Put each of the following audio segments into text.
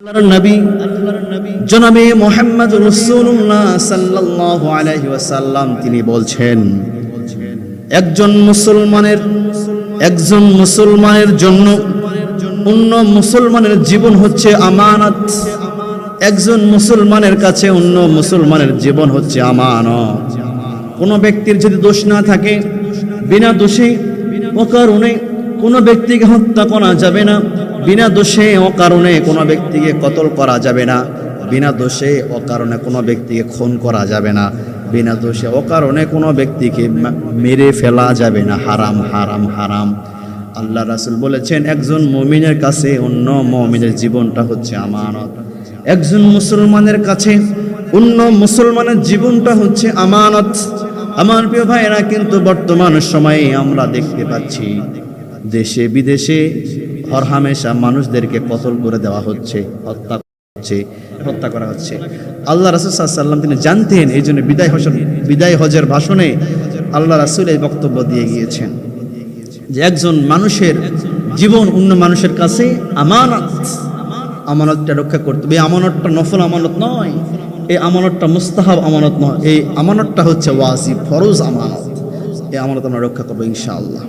আল্লাহর নবী জনাবে মুহাম্মদ রাসূলুল্লাহ সাল্লাল্লাহু আলাইহি ওয়াসাল্লাম তিনি বলছেন একজন মুসলমানের জন্য অন্য মুসলমানের জীবন হচ্ছে আমানত। একজন মুসলমানের কাছে অন্য মুসলমানের জীবন হচ্ছে আমানত। কোন ব্যক্তির যদি দোষ না থাকে, বিনা দোষে অকারণে কোন ব্যক্তিকে হত্যা করা যাবে না, বিনা দোষে অকারণে কোনো ব্যক্তিকে কতল করা যাবে না, বিনা দোষে অকারণে কোনো ব্যক্তিকে খুন করা যাবে না, বিনা দোষে অকারণে কোনো ব্যক্তিকে মেরে ফেলা যাবে না। হারাম হারাম হারাম। আল্লাহ রাসূল বলেছেন একজন মুমিনের কাছে অন্য মুমিনের জীবনটা হচ্ছে আমানত। একজন মুসলমানের কাছে অন্য মুসলমানের জীবনটা হচ্ছে আমানত। আমার প্রিয় ভাইয়েরা, কিন্তু বর্তমান সময়ে আমরা দেখতে পাচ্ছি দেশে বিদেশে হরহামেশা মানুষদেরকে কতল করে দেওয়া হচ্ছে, হত্যা করা হচ্ছে। আল্লাহ রাসূল সাল্লাল্লাহু আলাইহি ওয়াসাল্লাম তিনি জানতেন, এই জন্য বিদায় হজের ভাষণে আল্লাহ রাসূল এই বক্তব্য দিয়ে গিয়েছেন যে একজন মানুষের জীবন অন্য মানুষের কাছে আমানত। আমানতটা রক্ষা করতে হবে। এই আমানতটা নফল আমানত নয়, এই আমানতটা মুস্তাহাব আমানত নয়, এই আমানতটা হচ্ছে ওয়াজিব ফরজ আমানত। এই আমানত আমরা রক্ষা করবো ইনশাআল্লাহ।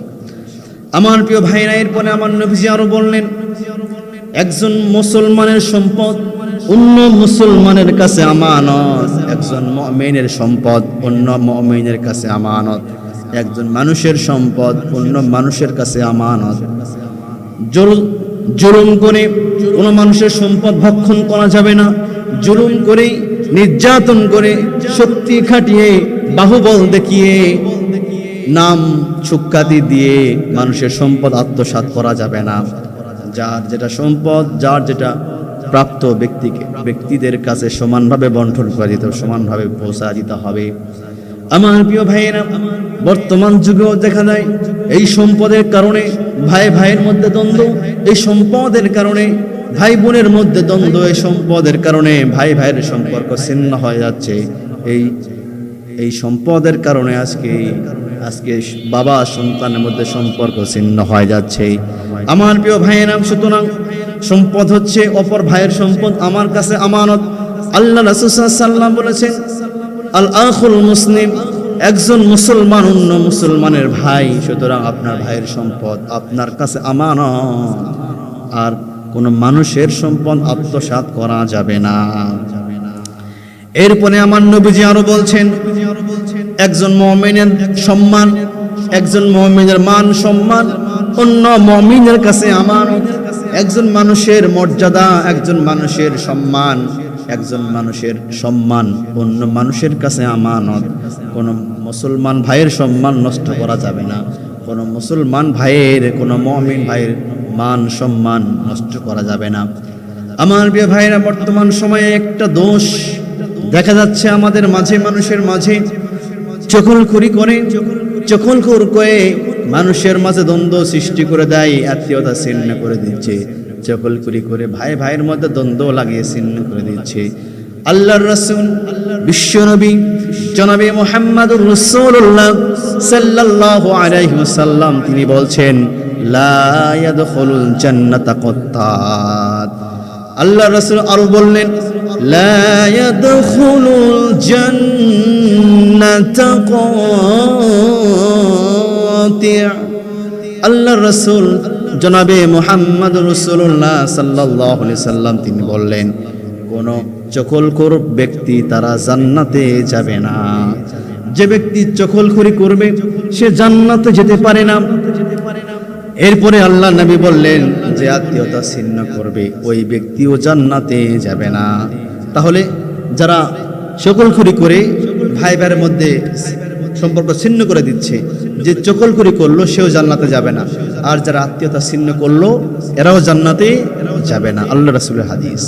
আমার প্রিয় ভাইরা, এরপরে আমার নবীজি আরো বললেন একজন মুসলমানের সম্পদ অন্য মুসলমানের কাছে আমানত। একজন মুমিনের সম্পদ অন্য মুমিনের কাছে আমানত। একজন মানুষের সম্পদ অন্য মানুষের কাছে আমানত। জুলুম করে কোনো মানুষের সম্পদ ভক্ষণ করা যাবে না। জুলুম করে, নির্যাতন করে, শক্তি খাটিয়ে, বাহুবল দেখিয়ে, নাম সুখ্যাতি দিয়ে মানুষের সম্পদ আত্মসাৎ করা যাবে না। যার যেটা সম্পদ, যার যেটা প্রাপ্ত ব্যক্তিদের কাছে সমানভাবে বন্টন করে দিতে হবে, সমানভাবে পৌঁছা দিতে হবে। আমার প্রিয় ভাইয়েরা, বর্তমান যুগেও দেখা যায় এই সম্পদের কারণে ভাই ভাইয়ের মধ্যে দ্বন্দ্ব, এই সম্পদের কারণে ভাই বোনের মধ্যে দ্বন্দ্ব, এই সম্পদের কারণে ভাই ভাইয়ের সম্পর্ক ছিন্ন হয়ে যাচ্ছে। এই সম্পদের কারণে আজকে বাবা সন্তানের মধ্যে সম্পর্ক ছিন্ন হয়ে যাচ্ছে। আমার প্রিয় ভাইয়েরা, সুতরাং সম্পদ হচ্ছে অপর ভাইয়ের সম্পদ আমার কাছে আমানত। আল্লাহ রাসূল সাল্লাল্লাহু আলাইহি ওয়াসাল্লাম বলেছেন আল আখুল মুসলিম, একজন মুসলমান অন্য মুসলমানের ভাই, সুতরাং আপনার ভাইয়ের সম্পদ আপনার কাছে আমানত। আর কোন মানুষের সম্পদ আত্মসাৎ করা যাবে না। এরপরে আমার নবীজি আরো বলছেন একজন মুমিনের সম্মান, একজন মুমিনের মান সম্মান অন্য মুমিনের কাছে আমানত। একজন মানুষের মর্যাদা, একজন মানুষের সম্মান, একজন মানুষের সম্মান অন্য মানুষের কাছে আমানত। কোন মুসলমান ভাইয়ের সম্মান নষ্ট করা যাবে না। কোন মুসলমান ভাইয়ের, কোন মুমিন ভাইয়ের মান সম্মান নষ্ট করা যাবে না। আমার প্রিয় ভাইয়েরা, বর্তমান সময়ে একটা দোষ দেখা যাচ্ছে আমাদের মাঝে, মানুষের মাঝে চকলখুরি করে মানুষের মাঝে দ্বন্দ্ব সৃষ্টি করে দেয়, আত্মীয়তা ছিন্ন করে দিচ্ছে। চকলখুরি করে ভাই ভাইয়ের মধ্যে দ্বন্দ্ব লাগিয়ে ছিন্ন করে দিচ্ছে। আল্লাহর রাসূল বিশ্বনবী জনাবে মুহাম্মদুর রাসূলুল্লাহ সাল্লাল্লাহু আলাইহি ওয়াসাল্লাম তিনি বলছেন লা ইয়াদখুলুল জান্নাতা কাত্তাত। আল্লাহর রাসূল আরো বললেন লা ইয়াদখুলুল জান্নাতা কাতি'। আল্লাহর রাসূল জনাবে মুহাম্মদুর রাসূলুল্লাহ সাল্লাল্লাহু আলাইহি ওয়াসাল্লাম তিনি বললেন কোন চকলখোর ব্যক্তি তারা জান্নাতে যাবে না। যে ব্যক্তি চকলখুরি করবে সে জান্নাতে যেতে পারে না। এরপরে আল্লাহ নবী বললেন যে আত্মীয়তা ছিন্ন করবে ওই ব্যক্তিও জান্নাতে যাবে না। তাহলে যারা চকলখুরি করে ভাই ভাইয়ের মধ্যে সম্পর্ক ছিন্ন করে দিচ্ছে, যে চকলখুরি করলো সেও জান্নাতে যাবে না, আর যারা আত্মীয়তা ছিন্ন করলো এরাও জান্নাতে যাবে না। আল্লাহ রাসূলের হাদিস।